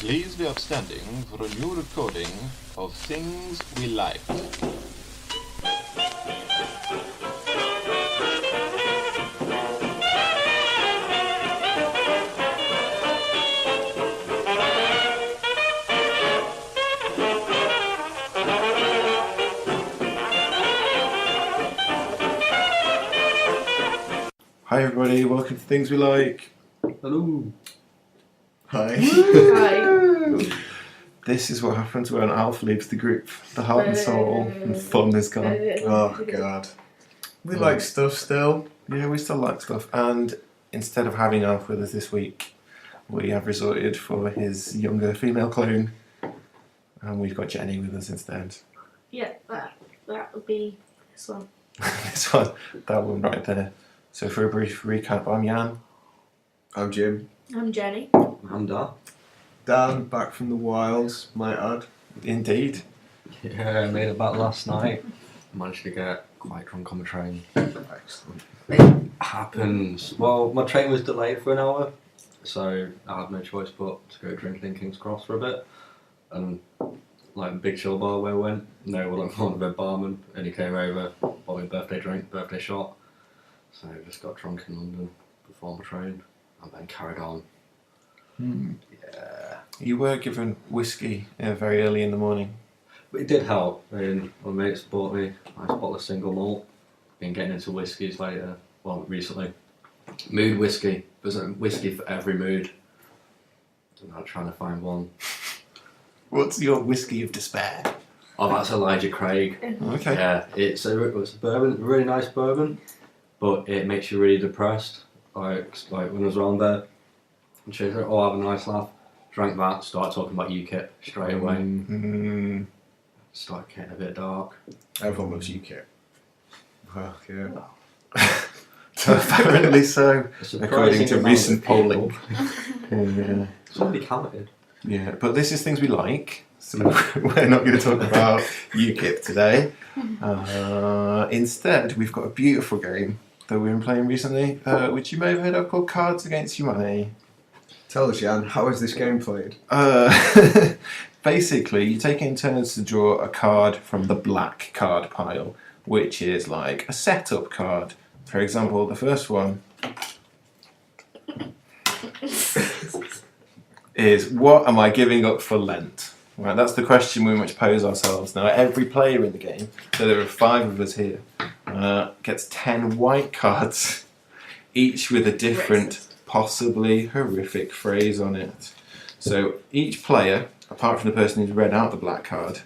Please be upstanding for a new recording of Things We Liked. Hi everybody, welcome to Things We Like. Hello. Hi. Hi. This is what happens when Alf leaves the group. The heart and soul and fun is gone. Oh god. We like stuff still. Yeah, we still like stuff. And instead of having Alf with us this week, we have resorted for his younger female clone. And we've got Jenny with us instead. Yeah, that would be this one. This one, that one right there. So for a brief recap, I'm Jan. I'm Jim. I'm Jenny. I'm Dan. Dan, back from the wilds, might add. Indeed. Yeah, I made it back last night. Managed to get quite drunk on the train. Excellent. It happens. Well, my train was delayed for an hour, so I had no choice but to go drinking in King's Cross for a bit. And like Big Chill Bar where we went, no one wanted a barman, and he came over, bought me a birthday drink, birthday shot. So I just got drunk in London before my train, and then carried on. Yeah. You were given whiskey very early in the morning. But it did help. I mean, my mates bought me a nice bottle of single malt. Been getting into whiskies later. Well, recently. Mood whiskey. There's a whiskey for every mood. I'm not trying to find one. What's your whiskey of despair? Oh, that's Elijah Craig. Okay. Yeah, it's a bourbon, a really nice bourbon, but it makes you really depressed. Like when I was around there, and she said, "Oh, have a nice laugh." Drank that, started talking about UKIP straight away. Mm. Started getting a bit dark. Everyone loves UKIP. Well, yeah. Apparently so, A surprising according to amount recent of people. polling. Yeah. Somebody counted. Yeah, but this is Things We Like, so we're not going to talk about UKIP today. Instead, we've got a beautiful game that we've been playing recently, which you may have heard of, called Cards Against Humanity. Tell us, Jan, how is this game played? Basically, you take it in turns to draw a card from the black card pile, which is like a setup card. For example, the first one is, what am I giving up for Lent? Right, that's the question we must pose ourselves. Now, every player in the game, so there are 5 of us here, gets 10 white cards, each with a different, possibly horrific phrase on it. So each player, apart from the person who's read out the black card,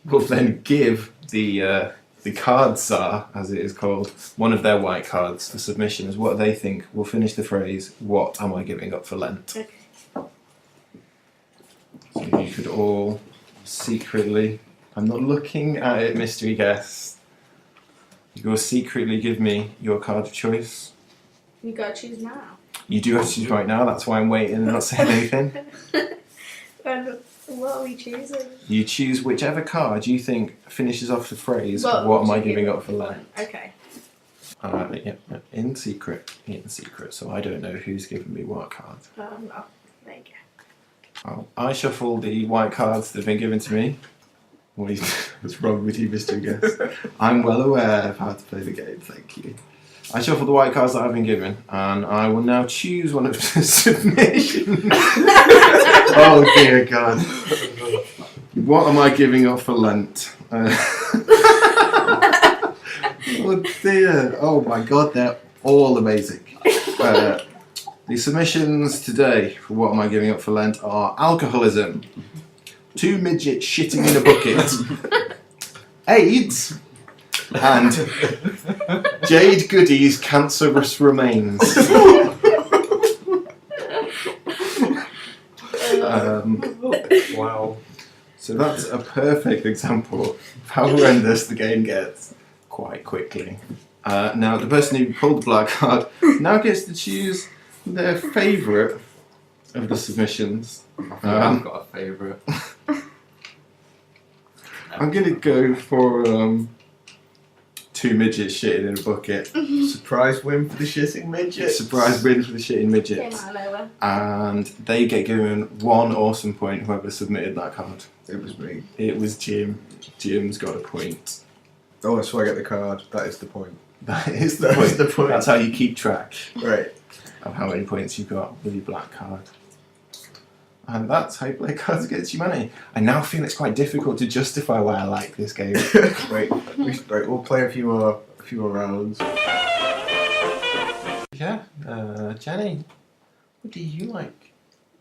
will then give the card czar, as it is called, one of their white cards for submission as what they think will finish the phrase, what am I giving up for Lent? Okay. So you could all secretly, I'm not looking at it, mystery guest, you will secretly give me your card of choice. You gotta choose now. You do have to choose right now, that's why I'm waiting and not saying anything. And what are we choosing? You choose whichever card you think finishes off the phrase, What what am would I you giving give up for Lent? Okay. Yeah, in secret, so I don't know who's giving me what card. No. There you go. I shuffle the white cards that have been given to me. What's wrong with you, Mr. Guest? I'm well aware of how to play the game, thank you. I shuffle the white cards that I've been given, and I will now choose one of the submissions. Oh dear God. What am I giving up for Lent? Oh dear. Oh my God, they're all amazing. The submissions today for what am I giving up for Lent are alcoholism, 2 midgets shitting in a bucket, AIDS, and Jade Goody's cancerous remains. Wow. So that's a perfect example of how horrendous the game gets quite quickly. Now the person who pulled the black card now gets to choose their favourite of the submissions. I've got a favourite. I'm going to go for 2 midgets shitting in a bucket. Surprise win for the shitting midget. Surprise win for the shitting Came midgets. out of nowhere. And they get given 1 awesome point, whoever submitted that card. It was me. It was Jim. Jim's got a point. Oh, so I get the card. That is the point. That is the That point. is the point. That's how you keep track Right. of how many points you've got with your black card. And that's how you play Cards Against Humanity. I now feel it's quite difficult to justify why I like this game. Wait, we'll play a few more rounds. Yeah, Jenny, what do you like?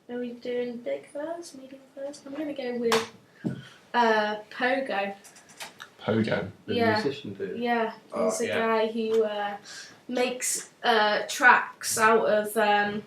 Are we doing big first, medium first? I'm gonna go with Pogo. Pogo. The Yeah. musician dude. Yeah, Oh, he's a yeah. guy who makes tracks out of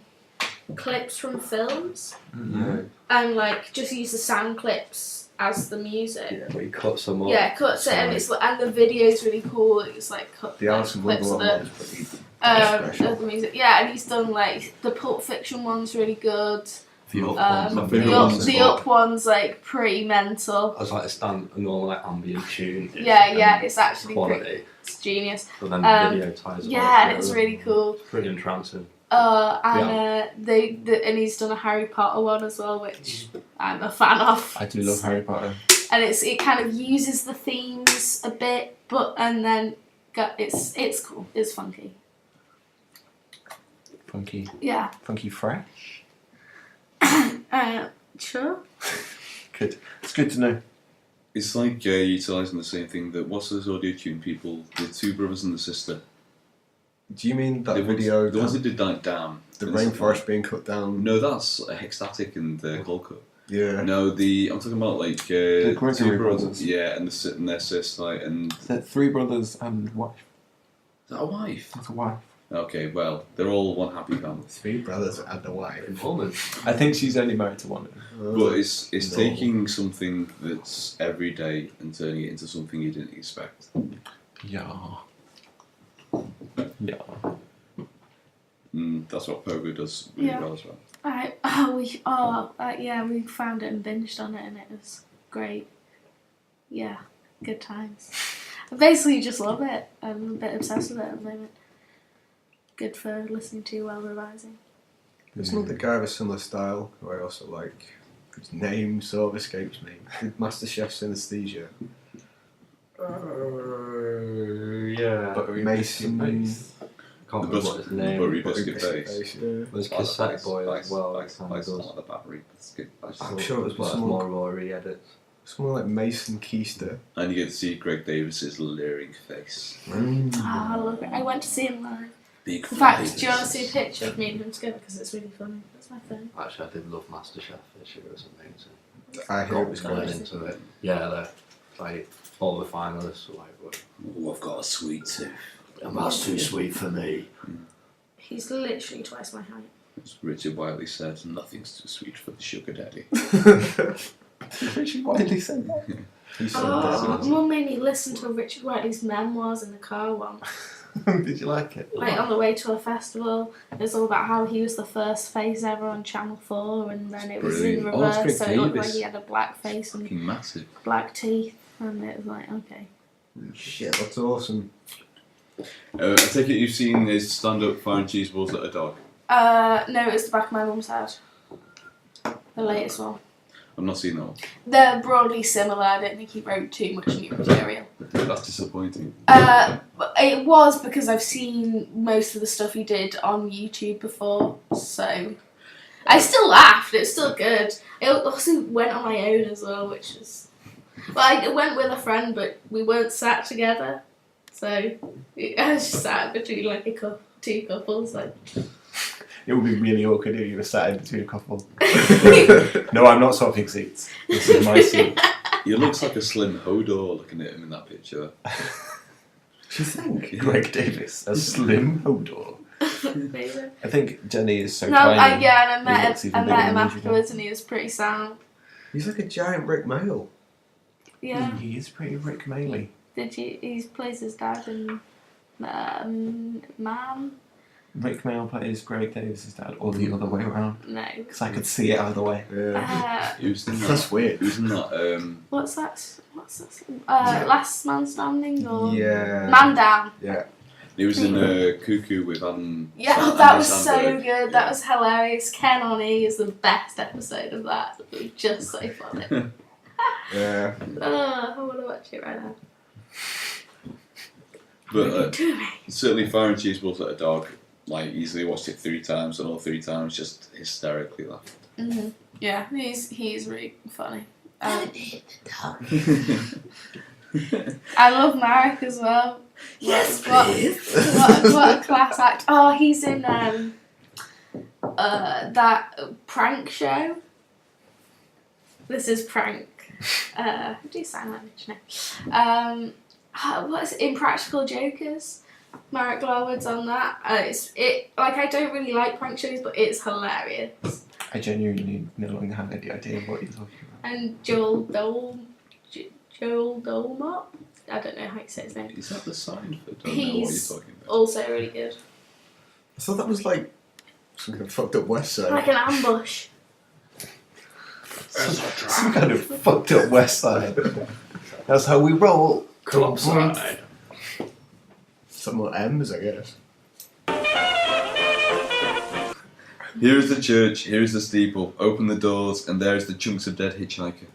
clips from films Mm-hmm. and like just use the sound clips as the music. Yeah, but he cuts them up. Yeah, cuts it and it's and the video's really cool. It's like cut The Alice in clips of Wonderland the one's pretty special. of the music. Yeah, and he's done like the Pulp Fiction one's really good. The up ones. my are favourite really one's good. The Up one's like pretty mental. I was like a normal like ambient tune. Yeah, it's actually pretty, quality. it's genius. But then the video ties. it Yeah, all and it's together. really cool. It's pretty entrancing. And he's done a Harry Potter one as well, which I'm a fan of. I do love Harry Potter. And it kind of uses the themes a bit, but and then it's cool. It's funky. Funky. Yeah. Funky fresh. Sure. Good. It's good to know. It's like utilising the same thing that what's those audio tune people, the 2 brothers and the sister. Do you mean that the video? the ones that did like Damn. The and stuff rainforest like being cut down. No, that's Hexstatic and Cold Cut. Yeah. No, I'm talking about like The 2 Gregory brothers. brothers. Yeah, and their sis, like, and is They're 3 brothers and wife. that a wife? That's a wife. Okay, well, they're all one happy family. 3 brothers and a wife. Woman. I think she's only married to one of them. But it's No. taking something that's everyday and turning it into something you didn't expect. Yeah. Yeah. That's what Pogo does really Yeah. well as well. We found it and binged on it, and it was great. Yeah, good times. I basically just love it. I'm a bit obsessed with it at the moment. Good for listening to while revising. There's another guy with a similar style who I also like. Whose name sort of escapes me. Did MasterChef Synesthesia. Yeah. Buttery Mason. biscuit base. Can't remember what his name. Buttery Buttery biscuit base. Yeah. There's Cassette Boy as well. That kind of Like does. the battery biscuit base. I'm sure it was but it's someone- more raw re-edits. Someone like Mason Keister. And you get to see Greg Davis's leering face. I love it. I went to see him live. Big In fact, face. do you want to see a picture of me and him together? Because it's really funny. That's my phone. Actually, I did love MasterChef this year. It was amazing. I hear it was Going great. into it. Yeah, like all the finalists were like, Oh, I've got a sweet tooth. that's too sweet for me. He's literally twice my height. As Richard Wiley said, nothing's too sweet for the sugar daddy. Richard Wiley said that. He said Oh, that. Mum made me listen to Richard Whiteley's memoirs in the car once. Did you like it? Like on the way to a festival. It was all about how he was the first face ever on Channel 4 and then it was in Brilliant. Oh, it's reverse, Greg so it looked Davis. like he had a black face and Fucking massive. black teeth. And it was like, okay. Shit, that's awesome. I take it you've seen his stand-up fire and cheese balls at a dog. No, it's the back of my mum's head. The latest one. I've not seen that one. They're broadly similar. I don't think he wrote too much new material. That's disappointing. But it was because I've seen most of the stuff he did on YouTube before, so I still laughed. It's still good. I also went on my own as well, which is I went with a friend, but we weren't sat together, so I was just sat between like two couples, like. It would be really awkward if you were sat in between a couple. No, I'm not swapping seats. This is my seat. He looks like a slim Hodor looking at him in that picture. Do you think? Greg Davis, a slim Hodor. Amazing. I think Jenny is so No, tiny. and I He met looks him. even I bigger met him than usual. afterwards, and he was pretty sound. He's like a giant Rick Mail. Yeah. He is pretty Rick Maley. Did you? He plays his dad in Man. Rick Mail plays Greg Davis' dad, or the other way around. No. Because I could see it either way. Yeah. Who's in that? That's weird. Who's in that? What's that? what's this? Last Man Standing or Yeah. Man Down. Yeah. He was in Cuckoo with Adam. Yeah, Andy that was so Samberg. good. That was hilarious. Ken on E is the best episode of that. It was just so funny. Yeah. I want to watch it right now. But Do me. certainly Fire and Cheese Wolf at a Dog, like easily watched it 3 times and all 3 times just hysterically laughed. Mm-hmm. Yeah, he's really funny. I love Marek as well. Yes, what, please. what a class act. Oh, he's in that prank show. This is Prank. Do you sign language now? What is it? Impractical Jokers. Marek Larwood's on that. I don't really like prank shows, but it's hilarious. I genuinely no longer have any idea what you're talking about. And Joel Dolmont. I don't know how you say his name. Is that the sign for? I don't know what He's you're talking about. also really good. I thought that was like some kind of fucked up West Side. Like an ambush. Some kind of fucked up West Side. That's how we roll. Clubside. Some more M's, I guess. Here is the church, here is the steeple, open the doors, and there is the chunks of dead hitchhiker.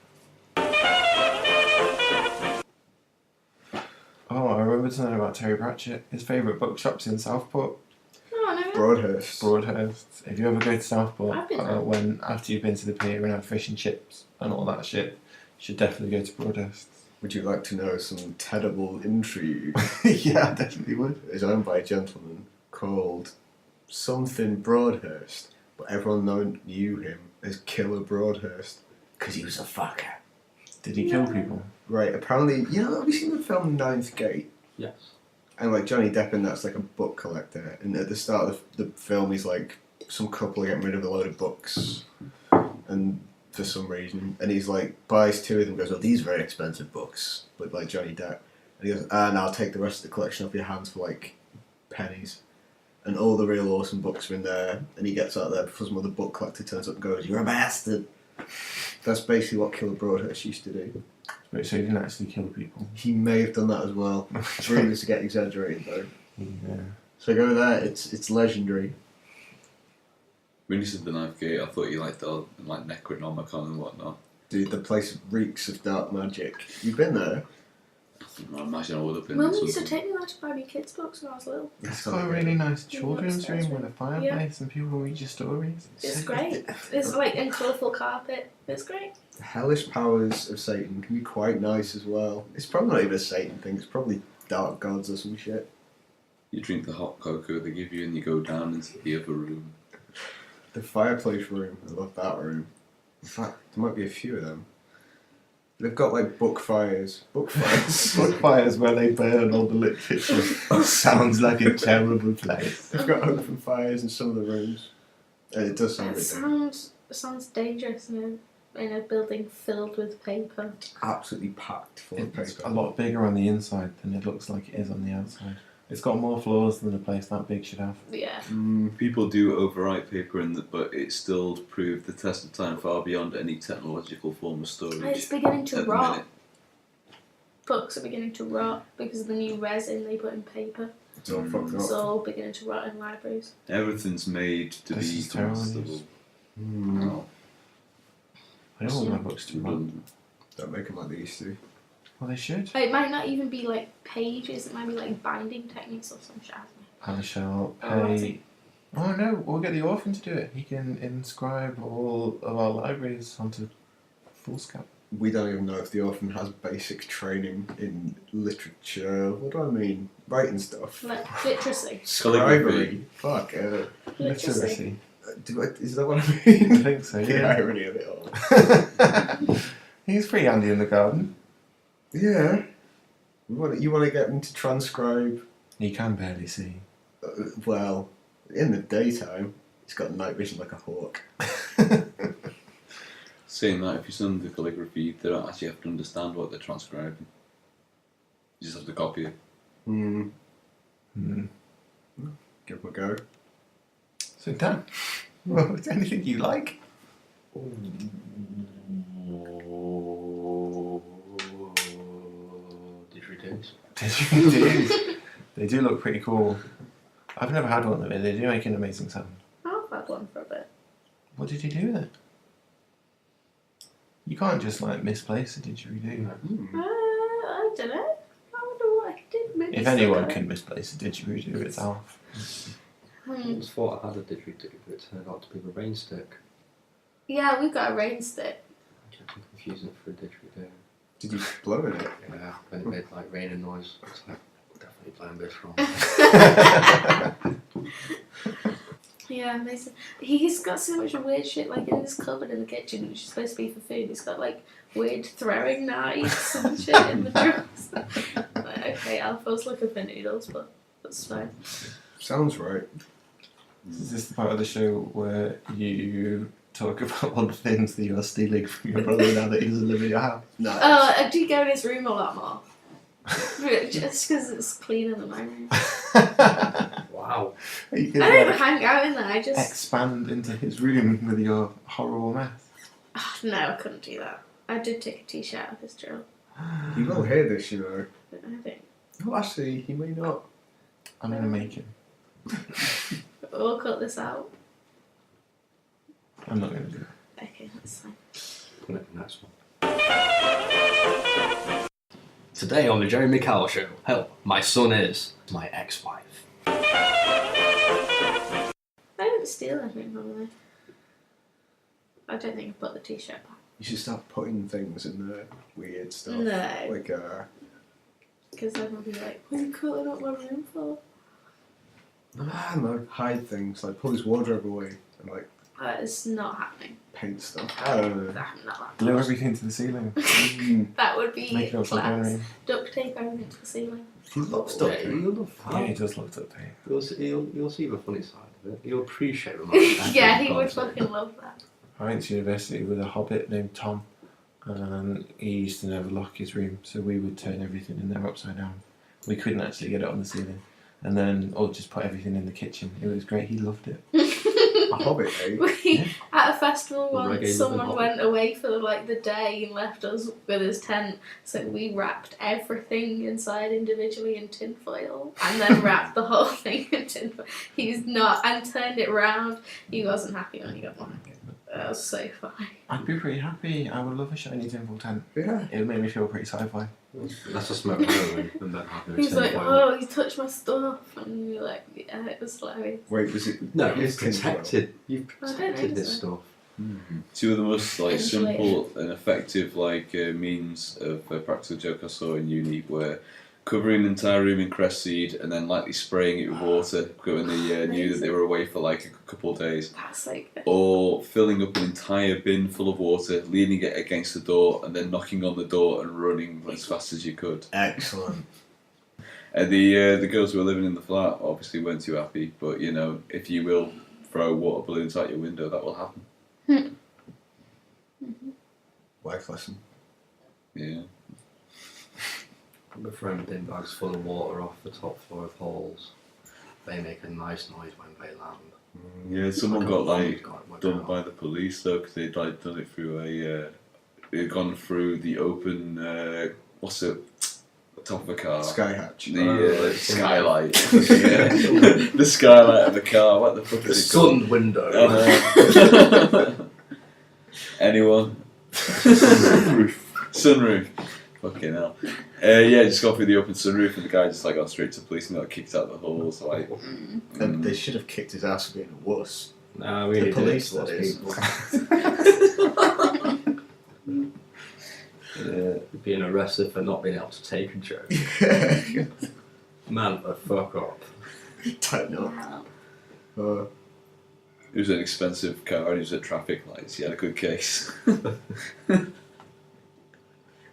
Oh, I remember something about Terry Pratchett. His favourite bookshop's in Southport, Oh, no. Broadhurst. Broadhurst. If you ever go to Southport, I've been there. after you've been to the pier and had fish and chips and all that shit, you should definitely go to Broadhurst. Would you like to know some terrible intrigue? Yeah, I definitely would. It's owned by a gentleman called something Broadhurst, but everyone knew him as Killer Broadhurst because he was a fucker. Did he kill people? Right, apparently, have you seen the film Ninth Gate? Yes. And like Johnny Depp in that's like a book collector, and at the start of the film he's like some couple are getting rid of a load of books, and for some reason, and he's like buys 2 of them, goes, "Oh, these are very expensive books," but like Johnny Depp, and he goes, "And I'll take the rest of the collection off your hands for like pennies," and all the real awesome books are in there, and he gets out there before some other book collector turns up and goes, "You're a bastard." That's basically what Killer Broadhurst used to do. Wait, so he didn't actually kill people? He may have done that as well. It's really to get exaggerated though. Yeah. So go there. It's legendary. When you said the Ninth Gate, I thought you liked the like Necronomicon and whatnot. Dude, the place reeks of dark magic. You've been there? I imagine I would have been. Mum at used to some take me there to buy me kids' books when I was little. It's got a really nice Yeah, children's upstairs room with a room. fireplace and people read your stories. It's great. It's like in colourful carpet. It's great. The hellish powers of Satan can be quite nice as well. It's probably not even a Satan thing. It's probably dark gods or some shit. You drink the hot cocoa they give you and you go down into the other room. The fireplace room. I love that room. In fact, there might be a few of them. They've got like book fires. Book fires. Book fires where they burn all the literature. Sounds like a terrible place. They've got open fires in some of the rooms. And it does sound It ridiculous. sounds dangerous in a building filled with paper. Absolutely packed full of It's paper. a lot bigger on the inside than it looks like it is on the outside. It's got more floors than a place that big should have. Yeah. People do overwrite paper in that, but it still proved the test of time far beyond any technological form of storage. It's beginning to at the rot. minute. Books are beginning to rot because of the new resin they put in paper. It's all fucked It's up. all beginning to rot in libraries. Everything's made to This be is terrible combustible. news. Mm. I don't want my books to rot. Don't make them like they used to. Well, they should. It might not even be like pages, it might be like binding techniques or some shit. I shall Oh, pay. Oh no, we'll get the orphan to do it. He can inscribe all of our libraries onto foolscap. We don't even know if the orphan has basic training in literature. What do I mean? Writing stuff. Like literacy. Scribery. Fuck. Literacy. Is that what I I mean? think so, The yeah. irony of it all. He's free handy in the garden. Yeah. You want to get him to transcribe? He can barely see. Well, in the daytime, he's got night vision like a hawk. Saying that, if you send the calligraphy, they don't actually have to understand what they're transcribing. You just have to copy it. Hmm. Hmm. Give him a go. So Dan, well, is there anything you like? Didgeridoos. They do look pretty cool. I've never had one of them. They do make an amazing sound. I've had one for a bit. What did you do with it? You can't just like misplace a didgeridoo. I don't know. I wonder what I did. Maybe If anyone can misplace a didgeridoo, it's Alf. I just thought I had a didgeridoo, but it turned out to be the rain stick. Yeah, we've got a rain stick. I'm confusing it for a didgeridoo. Did you blow in it? Yeah, when it made like raining noise, it's like definitely playing this wrong. Yeah, amazing. He's got so much weird shit like in his cupboard in the kitchen, which is supposed to be for food. He's got like weird throwing knives and shit in the drawers. Like, okay, Alpha's looking for noodles, but that's fine. Sounds right. Is this the part of the show where you talk about all the things that you are stealing from your brother now that he doesn't live in your house? No. I do go in his room a lot more. Just because it's cleaner than my room. Wow. You I can don't like, hang out in there, I just... expand into his room with your horrible mess. Oh, no, I couldn't do that. I did take a t-shirt out of his drill. He will hear this, you know. I think. Oh, actually, he may not. I'm gonna make him. We'll cut this out. I'm not gonna do it. Okay, that's fine. Put it in the next one. Today on the Jeremy Kyle Show, help, my son is my ex-wife. I didn't steal anything from there. I don't think I put the t-shirt back. You should start putting things in the weird stuff. No. Like, Because then I'll be like, what are you cutting up my room for? no, hide things. Like, pull his wardrobe away and, like, It's not happening. paint stuff. I don't know. Not happening. Glue everything to the ceiling. That would be Make it all class. something. Duct tape everything to the ceiling. He loves stuff. Yeah, you'll love Yeah, he that. does look up here. You'll see the funny side of it. You'll appreciate the Yeah, he would fucking love that. I went to university with a hobbit named Tom, and he used to never lock his room, so we would turn everything in there upside down. We couldn't actually get it on the ceiling, and then or just put everything in the kitchen. It was great. He loved it. A hobbit, eh? At a festival The reggae once, loving someone hobbit. went away for like the day and left us with his tent. So we wrapped everything inside individually in tinfoil, and then wrapped the whole thing in tinfoil. He's not, and turned it round. He wasn't happy when he got back. That was so funny. I'd be pretty happy. I would love a shiny tinfoil tent. Yeah. It would make me feel pretty sci-fi. Let's just smoke heroin and then have He's like, tinfoil. oh, you touched my stuff, and you're like, yeah, it was hilarious. Wait, was it? No, it you've is tinfoil? protected. You've I don't protected think this so. stuff. Two of the most like Insulation. simple and effective means of a practical joke I saw in uni were covering an entire room in cress seed and then lightly spraying it with water when they knew that they were away for like a couple of days. That's like, Or filling up an entire bin full of water, leaning it against the door, and then knocking on the door and running as fast as you could. Excellent. And the girls who were living in the flat obviously weren't too happy, but you know, if you will throw water balloons out your window, that will happen. Life lesson. Yeah. We're throwing bin bags full of water off the top floor of halls. They make a nice noise when they land. Yeah, someone Like a got bomb like went done out. by the police though, because they'd like done it through a. They'd gone through the open. What's it? The top of a car. Sky hatch. The skylight. Yeah. The skylight of the car. What the fuck The is it called? sun window. Anyone? Sunroof. Fucking hell. Yeah, just got through the open sunroof and the guy just like got straight to police and got kicked out the hall. So like, And they should have kicked his ass for being a wuss. Nah, we The police, that is. Being arrested for not being able to take a joke. Man, the fuck up. Tighten up. wow. it was an expensive car and he was at traffic lights. He had a good case.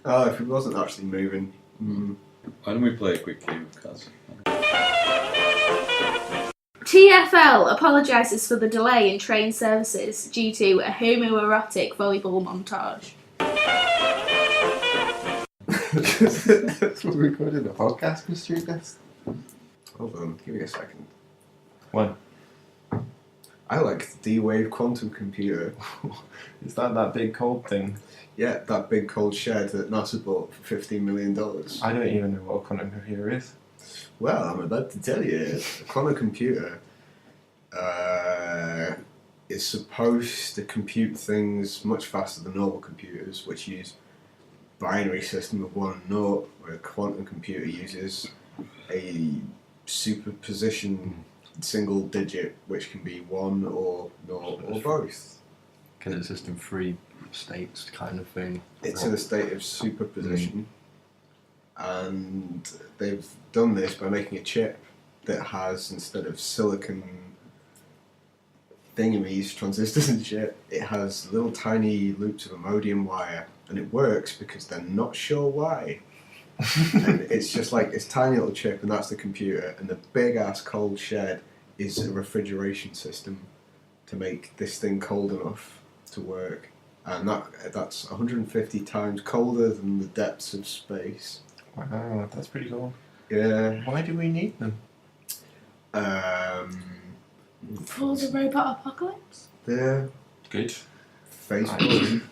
Oh, if he wasn't actually moving. Why don't we play a quick game of cards? TFL apologises for the delay in train services due to a homoerotic volleyball montage. We're recording a podcast, Mr. Guest. Hold on, give me a second. One. I like the D-Wave quantum computer. Is that big cold thing? Yeah, that big cold shed that NASA bought for $15 million. I don't even know what a quantum computer is. Well, I'm about to tell you. A quantum computer is supposed to compute things much faster than normal computers, which use binary system of 1 and 0, where a quantum computer uses a superposition single digit, which can be 1 or 0 or both. Because it's just in 3 states kind of thing. It's in a state of superposition, and they've done this by making a chip that has, instead of silicon thingamies, transistors and shit, it has little tiny loops of Imodium wire, and it works because they're not sure why. And it's just like this tiny little chip, and that's the computer, and the big ass cold shed is a refrigeration system to make this thing cold enough to work. And that's 150 times colder than the depths of space. Wow, that's pretty cool. Yeah. Why do we need them? For the robot apocalypse? Yeah. Good. Facebook.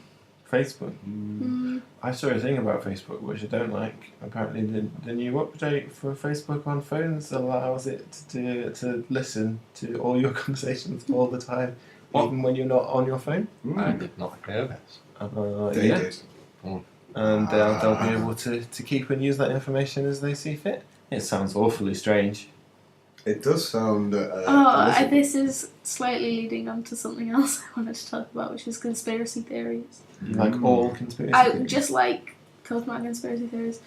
Facebook. Mm. I saw a thing about Facebook which I don't like. Apparently, the new update for Facebook on phones allows it to listen to all your conversations all the time, even when you're not on your phone. I did not hear this. They Yeah. did. And they'll be able to keep and use that information as they see fit. It sounds awfully strange. It does sound. Elizabeth- This is slightly leading on to something else I wanted to talk about, which is conspiracy theories. Like all conspiracy I theories. just like cosmic conspiracy theories.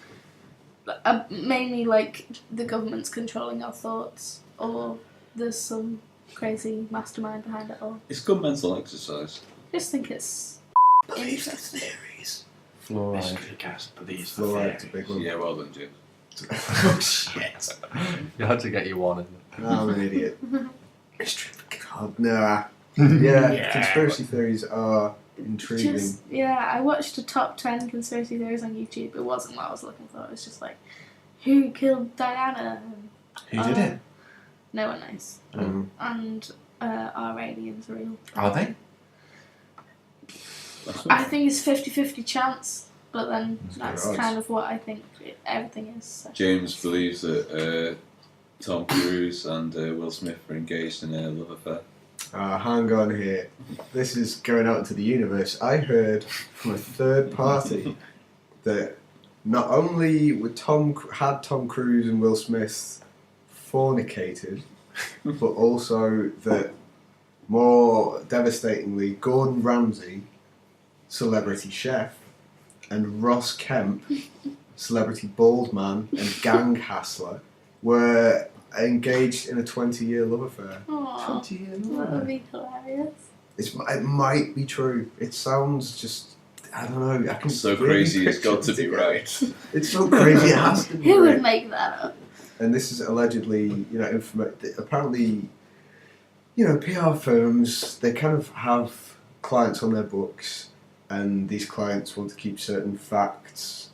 Mainly like the government's controlling our thoughts, or there's some crazy mastermind behind it all. It's good mental exercise. I just think it's interesting. theories. Fluoride. cast, but these Fluoride's a big one. Yeah, well done, Jim. Oh shit! You had to get you one. I'm an idiot. God, nah. Yeah, conspiracy theories are intriguing. I watched a top 10 conspiracy theories on YouTube. It wasn't what I was looking for. It was just like, who killed Diana? Who did it? No one knows. And are aliens real? Are they? I think it's 50-50 chance, but then that's odds. kind of what I think everything is. So. James believes that Tom Cruise and Will Smith are engaged in a love affair. Hang on here. This is going out into the universe. I heard from a third party that not only had Tom Cruise and Will Smith fornicated, but also that, more devastatingly, Gordon Ramsay, celebrity chef, and Ross Kemp, celebrity bald man and gang hassler, were engaged in a 20-year love affair. Aww, 20 years that would be hilarious. It might be true. It sounds just, I don't know. I can So really crazy it's picture got to it be together. right. It's so crazy it has to be Who would right. make that up? And this is allegedly, apparently, PR firms, they kind of have clients on their books, and these clients want to keep certain facts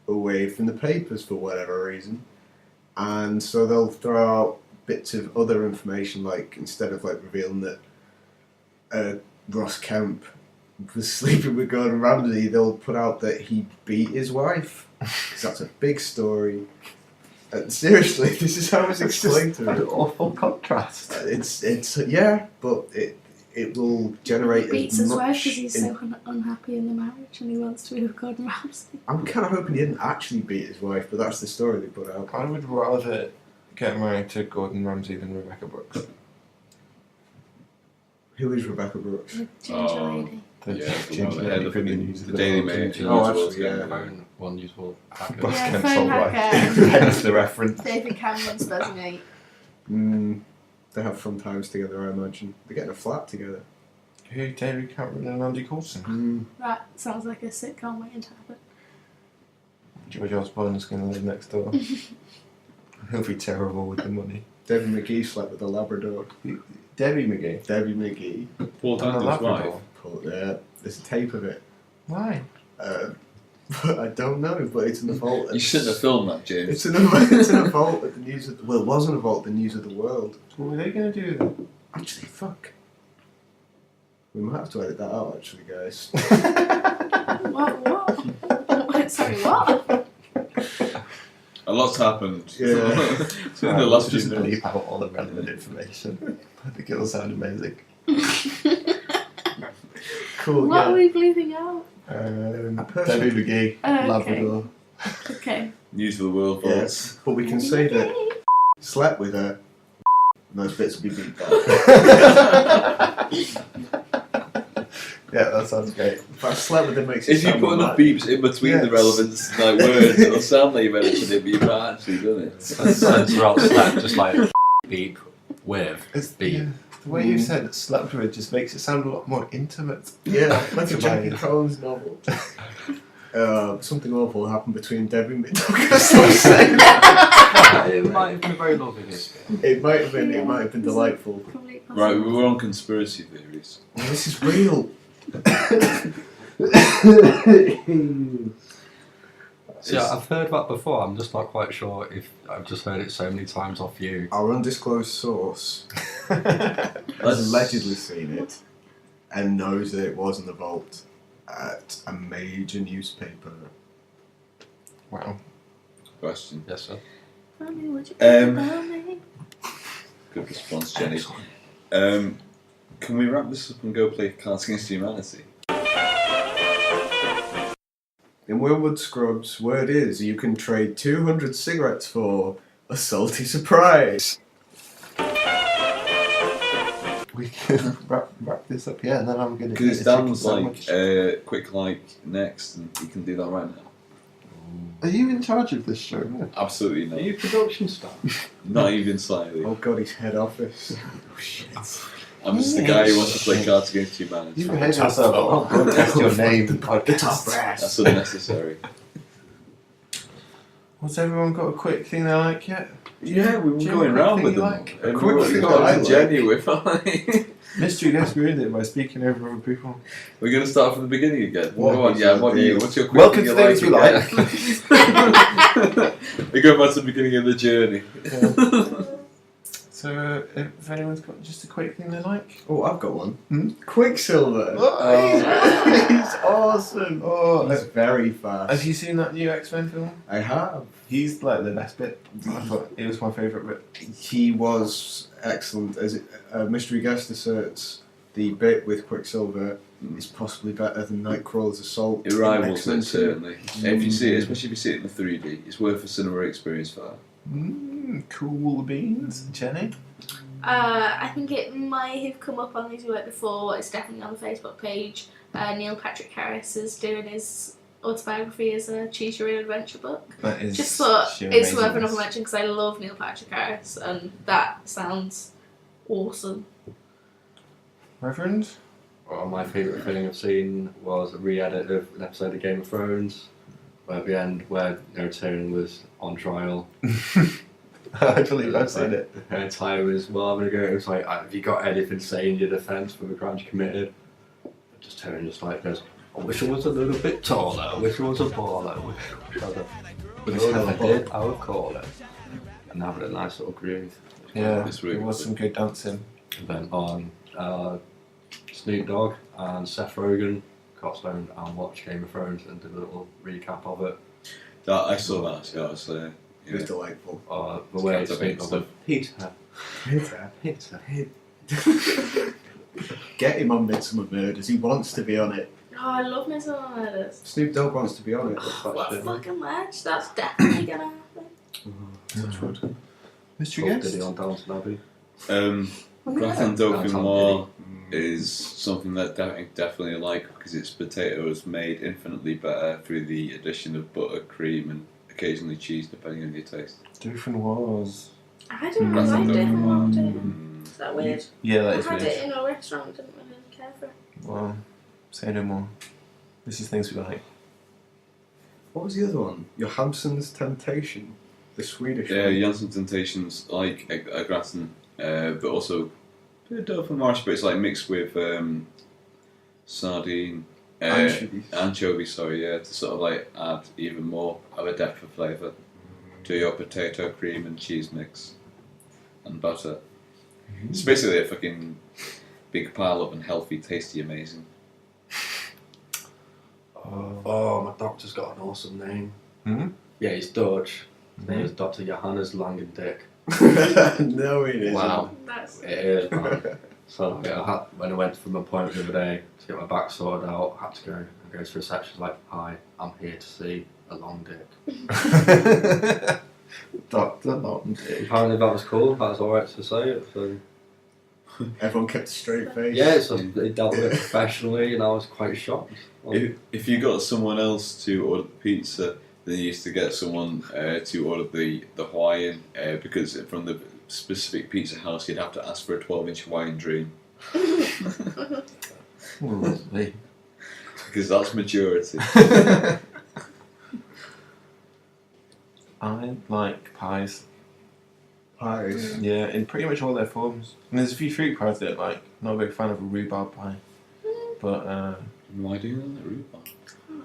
away from the papers for whatever reason. And so they'll throw out bits of other information, like instead of revealing that Ross Kemp was sleeping with Gordon Ramsay, they'll put out that he beat his wife, because that's a big story. And seriously, this is how it's explained to me. An awful contrast. It's but it will generate He beats as his much. wife because he's so unhappy in the marriage and he wants to be with Gordon Ramsay. I'm kind of hoping he didn't actually beat his wife, but that's the story they put out. I would rather get married to Gordon Ramsay than Rebecca Brooks. Who is Rebecca Brooks? The ginger Oh. lady. The Yeah, ginger the lady one- from the news of the Daily world, Mail. ginger Oh, lady. actually, yeah. Phone, one useful hacker. Ross Yeah, Kemp's phone old wife. hacker. Hence the reference. David Cameron's buzzing eight. They have fun times together, I imagine. They're getting a flat together. Who? David Cameron and Andy Coulson. That sounds like a sitcom waiting to happen. George Osborne's going to live next door. He'll be terrible with the money. Debbie McGee slept with a Labrador. Debbie McGee. Debbie McGee. Paul And a Daniels' wife. Labrador. There's a tape of it. Why? I don't know, but it's in the vault. You shouldn't have filmed that, James. It's in a vault at the News of the... Well, it was in a vault at the News of the World. What were they going to do then? Actually, fuck. We might have to edit that out, actually, guys. What? Sorry, what? A lot's happened. Yeah. So in the last few just minutes. leave out all the relevant information. I think it'll sound amazing. Cool, What are we bleeping out? Debbie McGee, Okay. Labrador. Okay. News of the world, folks. Yes, but we can say that slept with her. And those bits will be beat back. Yeah, that sounds great. If I slept with her makes it If you sound put enough like- beeps in between the Yes. relevant like words, it'll sound like you've edited it, but you've not actually done it. Censor out slap, just like beep with It's, beep. yeah, the way you said slept with just makes it sound a lot more intimate. Yeah, like a To Jackie my- Collins novel. Something awful happened between Debbie McDougall. It might have been a very lovely history. It might have been delightful. Complete Right, we were on conspiracy theories. Oh, this is real. So yeah, I've heard that before. I'm just not quite sure if I've just heard it so many times off you. Our undisclosed source Let's- has allegedly seen it and knows that it was in the vault at a major newspaper. Wow. Question. Yes, sir. Good response, Jenny. Can we wrap this up and go play Cards Against Humanity? In Willwood Scrubs, word is you can trade 200 cigarettes for a salty surprise. We can wrap this up, yeah, and then I'm going to Because Dan's like, quick like next, and you can do that right now. Are you in charge of this show? No. Absolutely Are not. you production staff? Not even slightly. Oh god, his head office. I'm just the guy who wants to play Cards Against Humanity. You behave yourself. I'll broadcast your name. The top brass. That's unnecessary. Has everyone got a quick thing they like yet? Yeah, we were Jim, going quick round thing with you them. like? And Quick we thing got I to like. Jenny with like, Mystery guest ruined it by speaking over other people. we're going to start from the beginning again. What Go on, is yeah, your what do you, deal? what's your quick Welcome thing to Things We again? We go back to the beginning of the journey. So, if anyone's got just a quick thing they like? Oh, I've got one. Hmm? Quicksilver. He's awesome. Oh, He's very fast. have you seen that new X-Men film? I have. He's like the best bit. I thought it was my favourite bit. He was excellent. As Mystery Guest asserts, the bit with Quicksilver is possibly better than Nightcrawler's assault. It in rivals X-Men it, 2. certainly. If you see it, especially if you see it in the 3D, it's worth a cinema experience for that. Cool beans, Jenny. I think it might have come up on News We Work before. It's definitely on the Facebook page. Neil Patrick Harris is doing his autobiography as a Choose Your Own Adventure book. That is Just thought sheer it's worth amazingness. another mention because I love Neil Patrick Harris and that sounds awesome. Reverend. Well, my favourite thing I've seen was a re-edit of an episode of Game of Thrones, where at the end, where Tyrion was on trial. I believe I've seen it. Her entire was, well, I'm gonna go. It was like, have you got anything to say in your defence for the crimes you committed? Just Tyrion just like goes, I wish I was a little bit taller. I wish I was a baller. I wish I was a... But if I did, I would call it. And have a nice little groove. Yeah, It's really there was good. some good dancing. And then on Snoop Dogg and Seth Rogen got stoned and watched Game of Thrones and did a little recap of it. That, I saw that, so I was It was delightful. The way It's Snoop Dogg stuff. went, Peter. Get him on Midsummer Murders. He wants to be on it. Oh, I love Midsommar Murders. Snoop Dogg wants to be on it. What a fucking match. That's definitely gonna happen. Touch wood. Mystery Did guest. he on Downton Abbey? Gratin That's Dauphinoise is something that I definitely like because its potato is made infinitely better through the addition of butter, cream, and occasionally cheese, depending on your taste. Dauphinoise. I don't Gratin like it. Dauphinoise. Is that weird? Yeah, I that is had weird. it in a restaurant, didn't really care for it. Well, say no more. This is things we like. What was the other one? Johansson's Temptation. The Swedish Yeah, one. Janssen Temptations like a gratin, but also a bit of Dauphinoise, but it's like mixed with sardine, Anchovies. anchovies, sorry, yeah, to sort of like add even more of a depth of flavour to your potato, cream, and cheese mix and butter. It's basically a fucking big pile up and healthy, tasty, amazing. Oh, my doctor's got an awesome name. Hmm? Yeah, he's Dutch. His name is Dr. Johannes Langendick. No, it isn't. Wow. That's It is, man. So yeah, when I went for my appointment the other day to get my back sorted out, I had to go and go to reception like, hi, I'm here to see a long dick. Dr. Long Dick. Apparently that was cool, that was alright to say it. So Everyone kept a straight face. yeah, so they dealt with it professionally and I was quite shocked. If you got someone else to order the pizza, then you used to get someone to order the Hawaiian because from the specific pizza house you'd have to ask for a 12-inch Hawaiian dream Lovely. because that's maturity. I like pies. Pies. Yeah, in pretty much all their forms. And there's a few fruit pies that I like. Not a big fan of a rhubarb pie. But Why do you like rhubarb?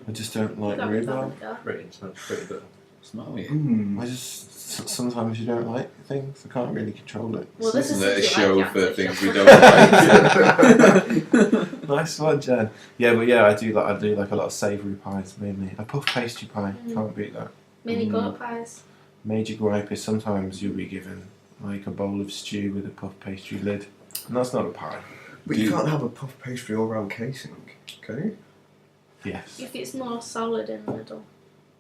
I just don't like that rhubarb. Pretty intense, pretty good. What's the matter with you? Mm. I just sometimes you don't like things. I can't really control it. Well, this is Isn't it a since you show like for Yankee things we Shop. don't like? Nice one, Jen. Yeah, but yeah, I do like a lot of savoury pies mainly. A puff pastry pie, can't beat that. Mini pork pies. Major gripe is sometimes you'll be given like a bowl of stew with a puff pastry lid, and that's not a pie. But you can't have a puff pastry all round casing, can you? Yes. If it's more solid in the middle.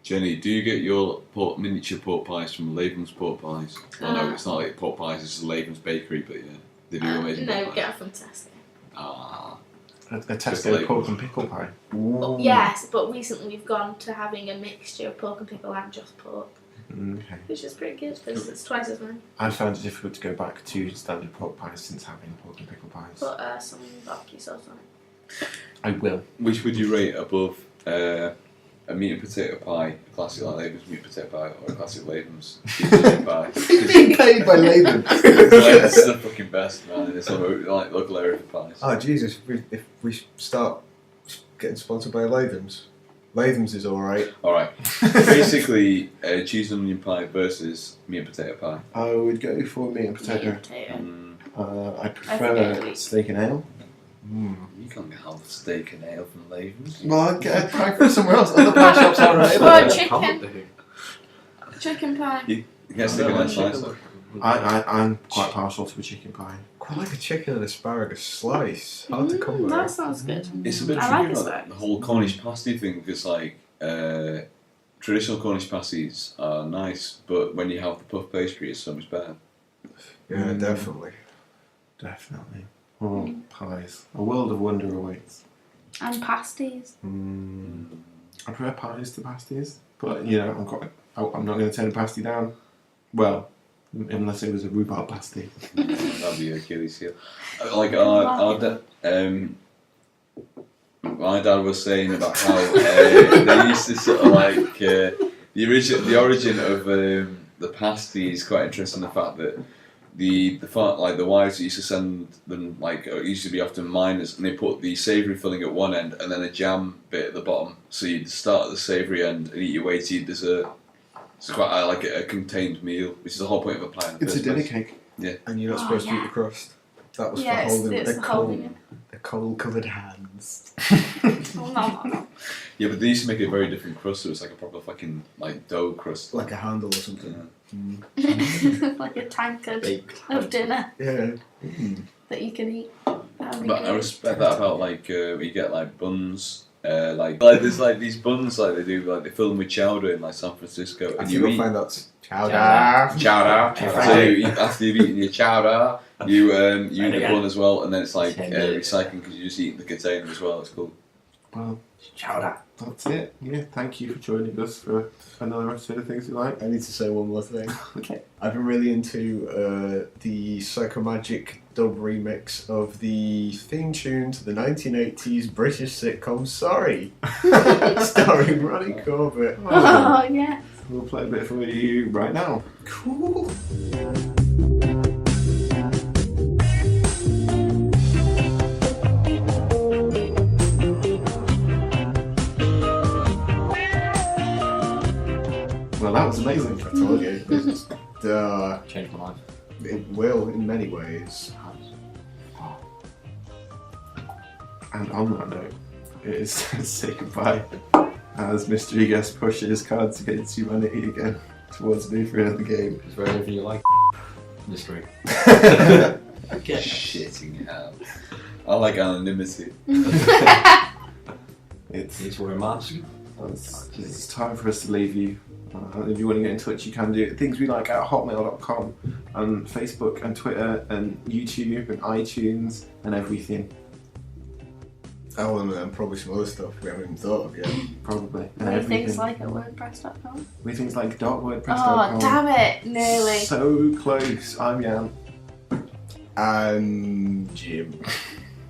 Jenny, do you get your miniature pork pies from Laven's Pork Pies? Well, no, it's not like pork pies, it's Laven's Bakery, but yeah, they do amazing No, pork get pies. it from Tesco. Ah, A Just Tesco like- pork and pickle pie. But yes, but recently we've gone to having a mixture of pork and pickle and just pork, Okay. which is pretty good because it's twice as many. I found it difficult to go back to standard pork pies since having pork and pickle pies. Put some barbecue sauce on it. I will. which would you rate above a meat and potato pie, a classic like Laven's meat and potato pie, or a classic Laven's pizza pie? Being paid by Labour. It's the fucking best, man. It's like local area for pies. Oh Jesus! If we start getting sponsored by Latham's, Latham's is all right. All right. Basically, cheese and onion pie versus meat and potato pie. I would go for meat and potato. Potato. I forget prefer the- steak and ale. You can't have steak and ale from Laven's. Well, I'd get a pie from somewhere else. Other pie shops are Or available. chicken. Can't do. Chicken pie. You get steak and ale slice. I'm quite partial to a chicken pie. Quite like a chicken and asparagus slice. Hard to come by. That sounds good. It's a bit I like tricky, like, asparagus. the whole Cornish pasty thing, because like traditional Cornish pasties are nice, but when you have the puff pastry, it's so much better. Yeah, definitely. Definitely. Oh, pies. A world of wonder awaits. And pasties. I prefer pies to pasties, but you know, I'm not going to turn a pasty down. Well, unless it was a rhubarb pasty. That'd be Achilles heel. Like my dad was saying about how they used to sort of like the origin of the pasty is quite interesting. The fact that the wives used to send them like it used to be often miners, and they put the savoury filling at one end and then a jam bit at the bottom. So you'd start at the savoury end and eat your way to your dessert. It's quite like a contained meal, which is the whole point of a pie. In the It's a first dinner place. cake. And you're not Oh, supposed to eat yeah. the crust. That was Yeah, for holding it's the the holding coal covered hands. Oh, no. Yeah, but they used to make a very different crust, so it's like a proper fucking like dough crust. Like a handle or something. Like a tankard Baked. of dinner Yeah. that you can eat. That would be But I good. respect that about like you get like buns, like there's like these buns like they do like they fill them with chowder in like San Francisco, I and think you you'll eat find that's Chowder. chowder. Chowder. So you eat, after you've eaten your chowder, you eat the again. bun as well, and then it's like Chowder. recycling because you just eat the container as well. It's cool. Well, Chowder. that's it. Yeah, thank you for joining us for another episode of Things We Like. I need to say one more thing. Okay. I've been really into the Psychomagic dub remix of the theme tune to the 1980s British sitcom Sorry, starring Ronnie Corbett. Oh, yeah. We'll play a bit for you right now. Cool. Well, that was amazing. I told you. It's, Changed my life. it will in many ways. And on that note, it is time to say goodbye as Mystery Guest pushes Cards Against Humanity again towards me for another game. Is there anything you like? Mystery. Okay. Shitting hell. I like anonymity. It's Wear a mask. it's time for us to leave you. If you want to get in touch, you can do it. Things we like at hotmail.com, and Facebook and Twitter and YouTube and iTunes and everything. Oh, and probably some other stuff we haven't even thought of yet. Probably. And Weird everything. things like at wordpress.com. Weird things like .wordpress.com. Oh, damn it. Nearly. So close. I'm Jan. I'm Jim.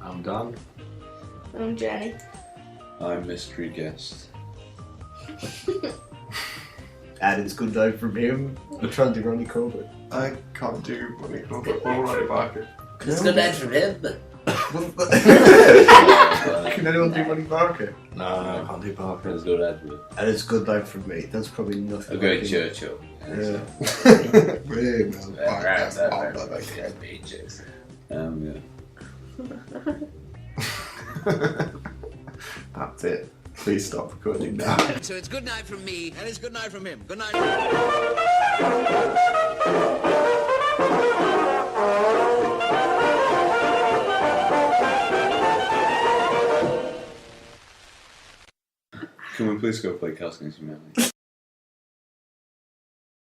I'm Dan. I'm Jenny. I'm Mystery Guest. And it's good night from him. I'm trying to do Ronnie Corbett. I can't do what we call it. Ronnie Barker. It's good night from him. Can anyone do Ronnie Barker? No, I can't do Parker. Let's go Edward. And it's good night from me. That's probably nothing. I'll go like him. Churchill. Yeah. Yeah. That's it. Please stop recording now. So it's good night from me, and it's good night from him. Good night. Can we please go play Cards Against Humanity?